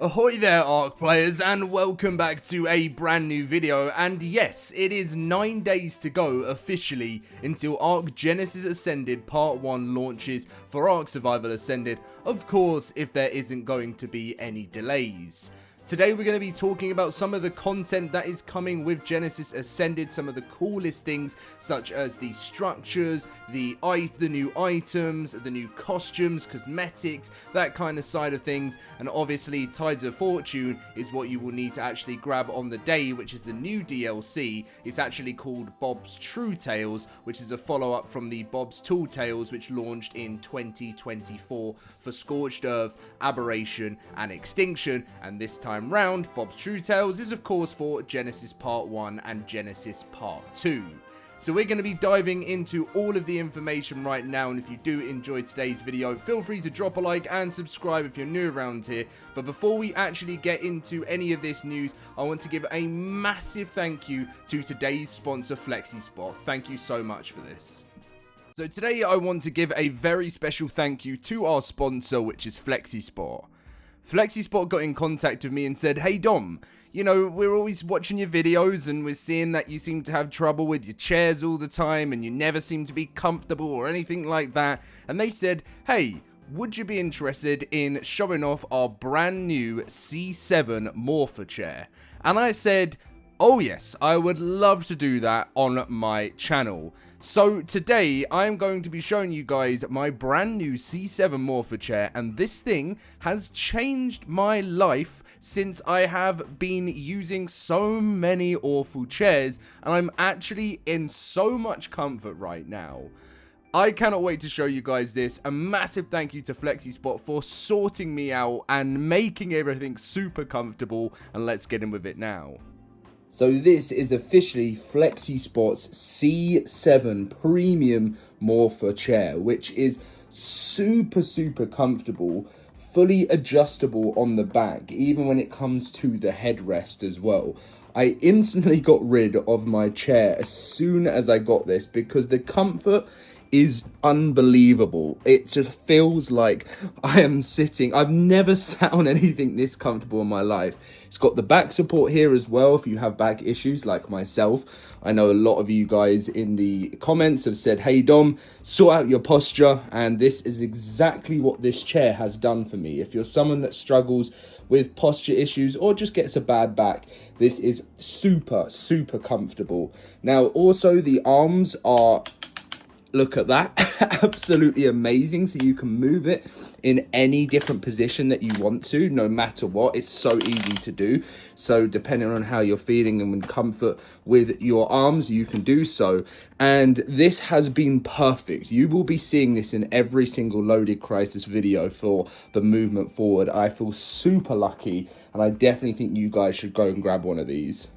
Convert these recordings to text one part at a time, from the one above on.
Ahoy there ARK players, and welcome back to a brand new video. And yes, it is 9 days to go officially until ARK Genesis Ascended Part 1 launches for ARK Survival Ascended, of course if there isn't going to be any delays. Today we're going to be talking about some of the content that is coming with Genesis Ascended, some of the coolest things such as the structures, the new items, the new costumes, cosmetics, that kind of side of things, and obviously Tides of Fortune is what you will need to actually grab on the day, which is the new DLC. It's actually called Bob's True Tales, which is a follow-up from the Bob's Tall Tales which launched in 2024 for Scorched Earth, Aberration, and Extinction, and this time round, Bob's True Tales is of course for Genesis Part 1 and Genesis Part 2. So we're going to be diving into all of the information right now, and if you do enjoy today's video, feel free to drop a like and subscribe if you're new around here. But before we actually get into any of this news, I want to give a massive thank you to today's sponsor, Flexispot. Thank you so much for this. So today I want to give a very special thank you to our sponsor, which is Flexispot. Flexispot got in contact with me and said, "Hey Dom, you know, we're always watching your videos and we're seeing that you seem to have trouble with your chairs all the time and you never seem to be comfortable or anything like that." And they said, "Hey, would you be interested in showing off our brand new C7 Morpher chair?" And I said, "Oh yes, I would love to do that on my channel." So today I'm going to be showing you guys my brand new C7 Morpher chair, and this thing has changed my life since I have been using so many awful chairs, and I'm actually in so much comfort right now. I cannot wait to show you guys this. A massive thank you to Flexispot for sorting me out and making everything super comfortable, and let's get in with it now. So this is officially Flexispot's C7 Premium Morpher chair, which is super comfortable, fully adjustable on the back, even when it comes to the headrest as well. I instantly got rid of my chair as soon as I got this because the comfort is unbelievable. It just feels like I am sitting. I've never sat on anything this comfortable in my life. It's got the back support here as well if you have back issues like myself. I know a lot of you guys in the comments have said, "Hey Dom, sort out your posture," and this is exactly what this chair has done for me. If you're someone that struggles with posture issues or just gets a bad back, this is super comfortable. Now also the arms are, look at that, absolutely amazing. So you can move it in any different position that you want to, no matter what. It's so easy to do. So depending on how you're feeling and in comfort with your arms, you can do so. And this has been perfect. You will be seeing this in every single LoadedCrysis video for the movement forward. I feel super lucky, and I definitely think you guys should go and grab one of these.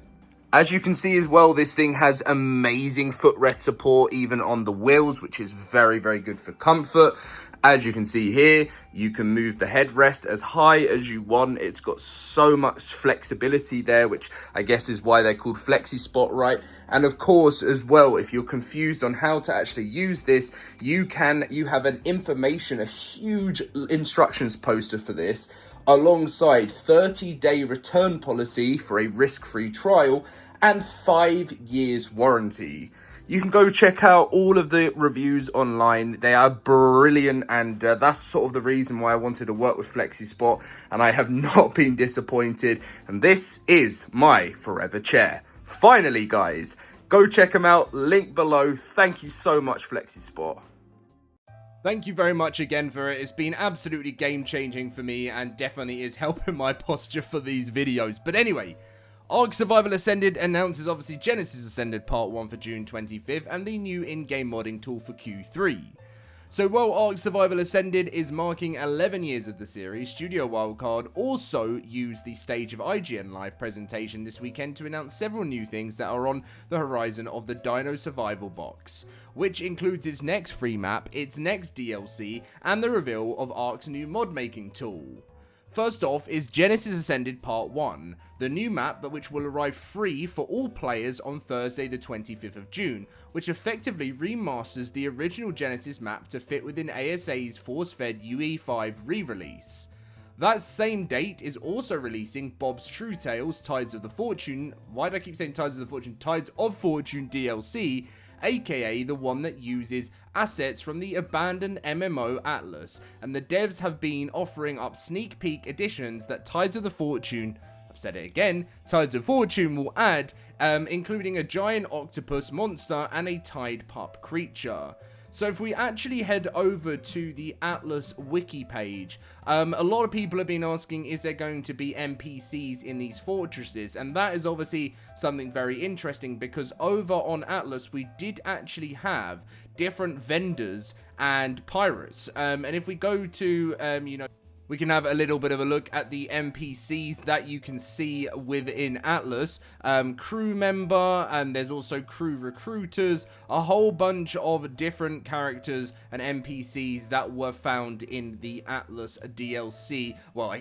As you can see as well, this thing has amazing footrest support even on the wheels, which is very good for comfort. As you can see here, you can move the headrest as high as you want. It's got so much flexibility there, which I guess is why they're called Flexispot, right? And of course, as well, if you're confused on how to actually use this, you have an information, a huge instructions poster for this, alongside 30-day return policy for a risk-free trial and 5 years warranty. You can go check out all of the reviews online. They are brilliant, and that's sort of the reason why I wanted to work with Flexispot, and I have not been disappointed. And this is my forever chair. Finally, guys, go check them out. Link below. Thank you so much, Flexispot. Thank you very much again for it. It's been absolutely game-changing for me and definitely is helping my posture for these videos. But anyway, ARK Survival Ascended announces obviously Genesis Ascended Part 1 for June 25th and the new in-game modding tool for Q3. So while ARK Survival Ascended is marking 11 years of the series, Studio Wildcard also used the stage of IGN Live presentation this weekend to announce several new things that are on the horizon of the Dino Survival box, which includes its next free map, its next DLC, and the reveal of ARK's new mod making tool. First off is Genesis Ascended Part 1, the new map but which will arrive free for all players on Thursday the 25th of June, which effectively remasters the original Genesis map to fit within ASA's force-fed UE5 re-release. That same date is also releasing Bob's True Tales Tides of the Fortune. Why do I keep saying Tides of the Fortune? Tides of Fortune DLC, aka the one that uses assets from the abandoned MMO Atlas. And the devs have been offering up sneak peek editions that Tides of the Fortune, I've said it again, Tides of Fortune will add, including a giant octopus monster and a tide pup creature. So if we actually head over to the Atlas wiki page, a lot of people have been asking, is there going to be NPCs in these fortresses? And that is obviously something very interesting, because over on Atlas, we did actually have different vendors and pirates. And if we go to, we can have a little bit of a look at the NPCs that you can see within Atlas. Crew member, and there's also crew recruiters, a whole bunch of different characters and NPCs that were found in the Atlas DLC. Well,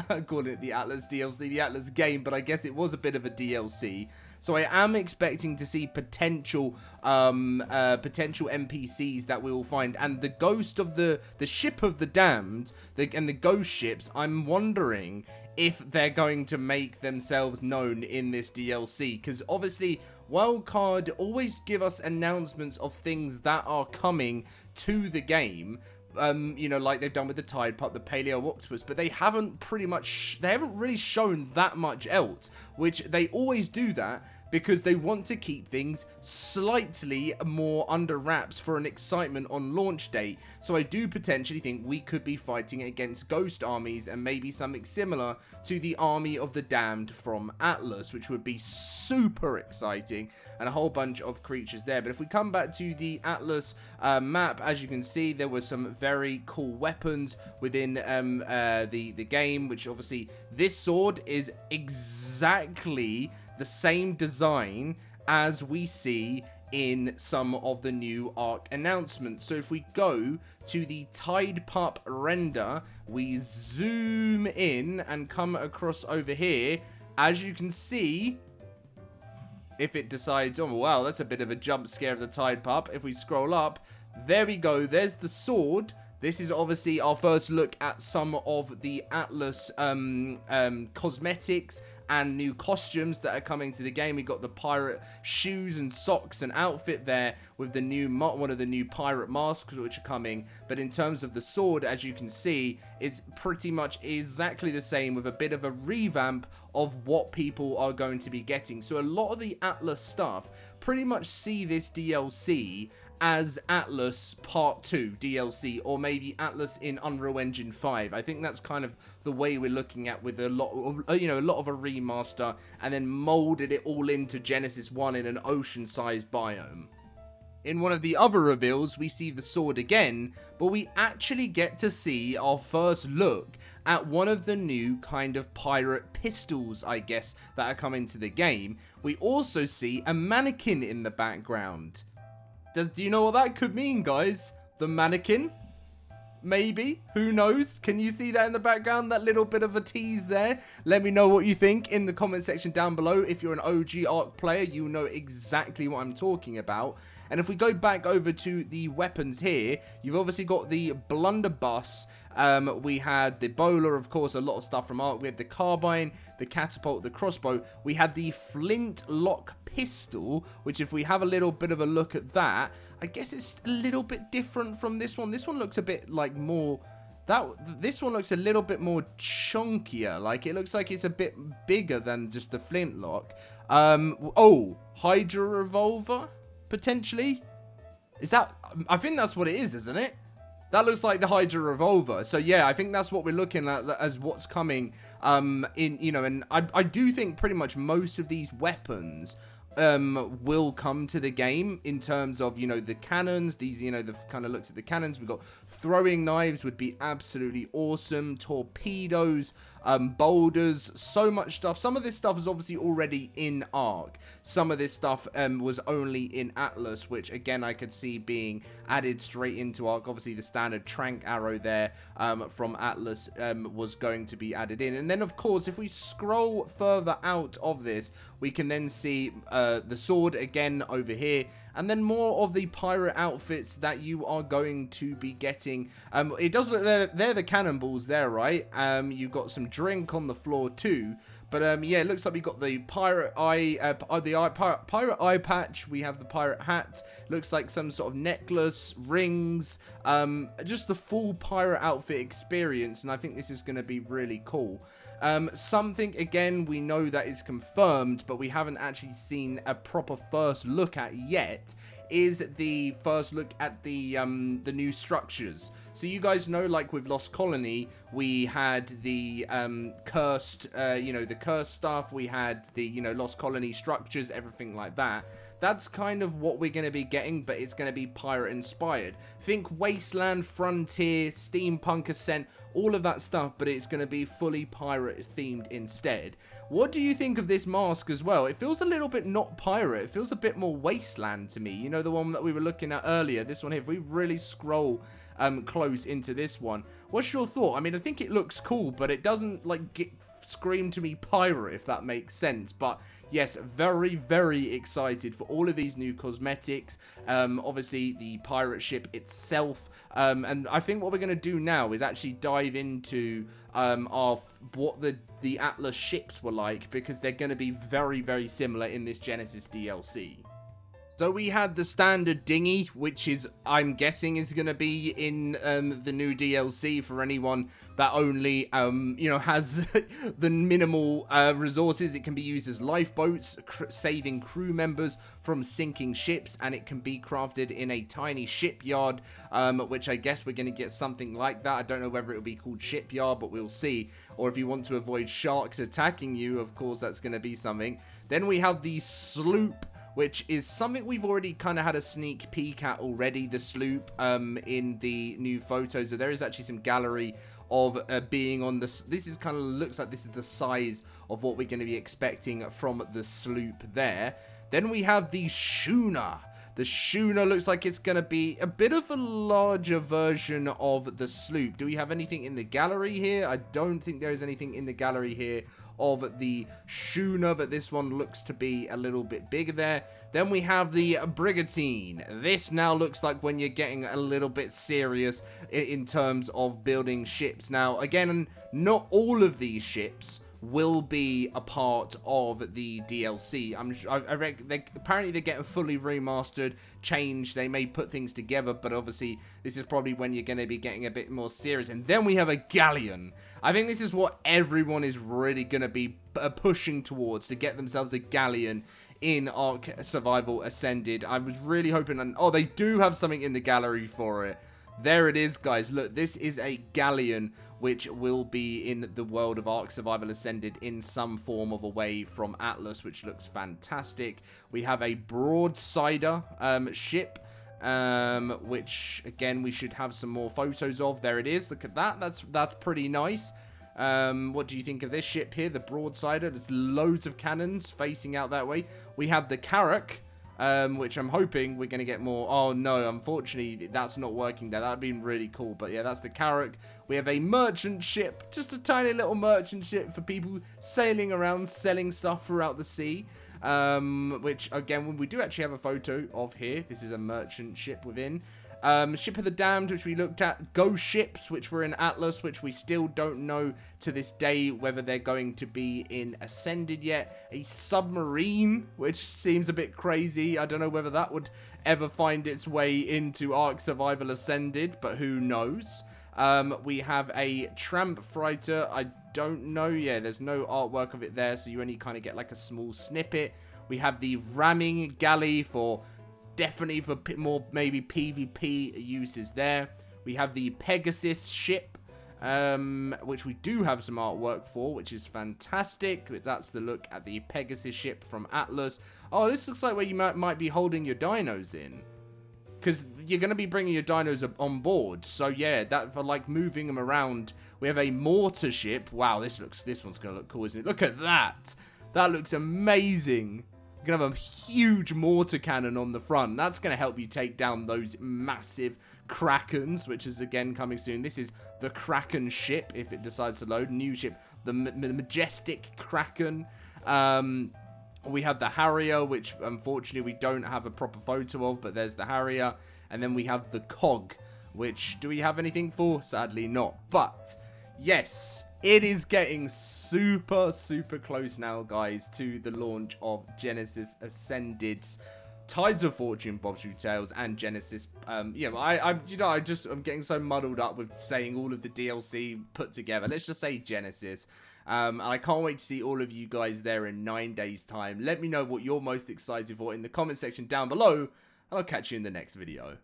I call it the Atlas DLC, the Atlas game, but I guess it was a bit of a DLC. So I am expecting to see potential NPCs that we will find, and the ghost of the ship of the damned, and the ghost ships. I'm wondering if they're going to make themselves known in this DLC, because obviously Wildcard always give us announcements of things that are coming to the game. Like they've done with the Tide Pup, the Paleo Octopus, but they haven't really shown that much else, which they always do that because they want to keep things slightly more under wraps for an excitement on launch date. So I do potentially think we could be fighting against ghost armies and maybe something similar to the Army of the Damned from Atlas, which would be super exciting, and a whole bunch of creatures there. But if we come back to the Atlas map, as you can see, there were some very cool weapons within the game, which obviously this sword is exactly the same design as we see in some of the new ARK announcements. So if we go to the Tide Pup render, we zoom in and come across over here, as you can see, if it decides, oh wow, that's a bit of a jump scare of the Tide Pup. If we scroll up, there we go, there's the sword. This is obviously our first look at some of the Atlas cosmetics and new costumes that are coming to the game. We got the pirate shoes and socks and outfit there with the new one of the new pirate masks which are coming. But in terms of the sword, as you can see, it's pretty much exactly the same with a bit of a revamp of what people are going to be getting. So a lot of the Atlas stuff pretty much see this DLC as Atlas Part 2 DLC, or maybe Atlas in Unreal Engine 5. I think that's kind of the way we're looking at, with a lot of, a lot of a remaster, and then molded it all into Genesis 1 in an ocean-sized biome. In one of the other reveals, we see the sword again, but we actually get to see our first look at one of the new kind of pirate pistols, I guess, that are coming to the game. We also see a mannequin in the background. Do you know what that could mean, guys? The mannequin? Maybe? Who knows? Can you see that in the background? That little bit of a tease there? Let me know what you think in the comment section down below. If you're an OG ARK player, you know exactly what I'm talking about. And if we go back over to the weapons here, you've obviously got the blunderbuss. We had the bowler, of course, a lot of stuff from ARK. We had the carbine, the catapult, the crossbow. We had the flintlock pistol, which if we have a little bit of a look at that, I guess it's a little bit different from this one. This one looks a bit like more... This one looks a little bit more chunkier. Like, it looks like it's a bit bigger than just the flintlock. Oh, Hydra revolver? Potentially? Is that... I think that's what it is, isn't it? That looks like the Hydra revolver. So yeah, I think that's what we're looking at as what's coming and I do think pretty much most of these weapons will come to the game in terms of, the cannons. These, the kind of looks at the cannons. We've got throwing knives would be absolutely awesome. Torpedoes, boulders, so much stuff. Some of this stuff is obviously already in ARK. Some of this stuff was only in Atlas, which again I could see being added straight into ARK. Obviously the standard trank arrow there from Atlas was going to be added in. And then of course if we scroll further out of this, we can then see the sword again over here, and then more of the pirate outfits that you are going to be getting. It does look, they're the cannonballs there, right? You've got some drink on the floor too. But yeah, it looks like we got the pirate eye, pirate eye patch. We have the pirate hat. Looks like some sort of necklace, rings, just the full pirate outfit experience. And I think this is going to be really cool. Something again we know that is confirmed, but we haven't actually seen a proper first look at yet, is the first look at the new structures. So you guys know, like with Lost Colony, we had the cursed, the cursed stuff. We had the, Lost Colony structures, everything like that. That's kind of what we're going to be getting, but it's going to be pirate inspired. Think Wasteland, Frontier, Steampunk Ascent, all of that stuff, but it's going to be fully pirate themed instead. What do you think of this mask as well? It feels a little bit not pirate. It feels a bit more Wasteland to me. You know, the one that we were looking at earlier. This one here, if we really scroll close into this one, what's your thought? I mean, I think it looks cool, but it doesn't like scream to me pirate, if that makes sense. But yes, very, very excited for all of these new cosmetics. Obviously, the pirate ship itself. And I think what we're going to do now is actually dive into what the Atlas ships were like, because they're going to be very, very similar in this Genesis DLC. So we had the standard dinghy, which is, I'm guessing, is going to be in the new DLC for anyone that only, has the minimal resources. It can be used as lifeboats, saving crew members from sinking ships, and it can be crafted in a tiny shipyard, which I guess we're going to get something like that. I don't know whether it will be called shipyard, but we'll see. Or if you want to avoid sharks attacking you, of course, that's going to be something. Then we have the sloop, which is something we've already kind of had a sneak peek at already, the sloop, in the new photos. So there is actually some gallery of being on this. This is kind of looks like this is the size of what we're going to be expecting from the sloop there. Then we have the schooner. The schooner looks like it's going to be a bit of a larger version of the sloop. Do we have anything in the gallery here? I don't think there is anything in the gallery here of the schooner, but this one looks to be a little bit bigger there. Then we have the brigantine. This now looks like when you're getting a little bit serious in terms of building ships. Now, again, not all of these ships will be a part of the DLC. I reckon apparently they're getting fully remastered, changed. They may put things together, but obviously this is probably when you're going to be getting a bit more serious. And then we have a galleon. I think this is what everyone is really going to be pushing towards, to get themselves a galleon in ARK Survival Ascended. I was really hoping, oh, they do have something in the gallery for it. There it is, guys. Look, this is a galleon which will be in the world of ARK Survival Ascended in some form of a way from Atlas, which looks fantastic. We have a broadsider ship, which, again, we should have some more photos of. There it is. Look at that. That's pretty nice. What do you think of this ship here? The broadsider. There's loads of cannons facing out that way. We have the Carrack, which I'm hoping we're going to get more. Oh, no, unfortunately, that's not working there. That would be really cool. But, yeah, that's the Carrack. We have a merchant ship, just a tiny little merchant ship for people sailing around, selling stuff throughout the sea. Which, again, we do actually have a photo of here. This is a merchant ship within. Ship of the Damned, which we looked at. Ghost ships, which were in Atlas, which we still don't know to this day whether they're going to be in Ascended yet. A submarine, which seems a bit crazy. I don't know whether that would ever find its way into ARK Survival Ascended, but who knows. We have a tramp freighter. I don't know. Yeah, there's no artwork of it there, so you only kind of get like a small snippet. We have the ramming galley for... definitely for more maybe PvP uses there. We have the Pegasus ship, which we do have some artwork for, which is fantastic. That's the look at the Pegasus ship from Atlas. Oh, this looks like where you might be holding your dinos in, because you're going to be bringing your dinos on board. So yeah, that for like moving them around. We have a mortar ship. Wow, this one's going to look cool, isn't it? Look at that. That looks amazing. You're going to have a huge mortar cannon on the front. That's going to help you take down those massive Krakens, which is, again, coming soon. This is the Kraken ship, if it decides to load. New ship, the Majestic Kraken. We have the Harrier, which unfortunately we don't have a proper photo of, but there's the Harrier. And then we have the Cog, which do we have anything for? Sadly not. But yes, it is getting super close now, guys, to the launch of Genesis Ascended, Tides of Fortune, Bob's True Tales, and Genesis. I'm getting so muddled up with saying all of the DLC put together. Let's just say Genesis. And I can't wait to see all of you guys there in 9 days' time. Let me know what you're most excited for in the comment section down below, and I'll catch you in the next video.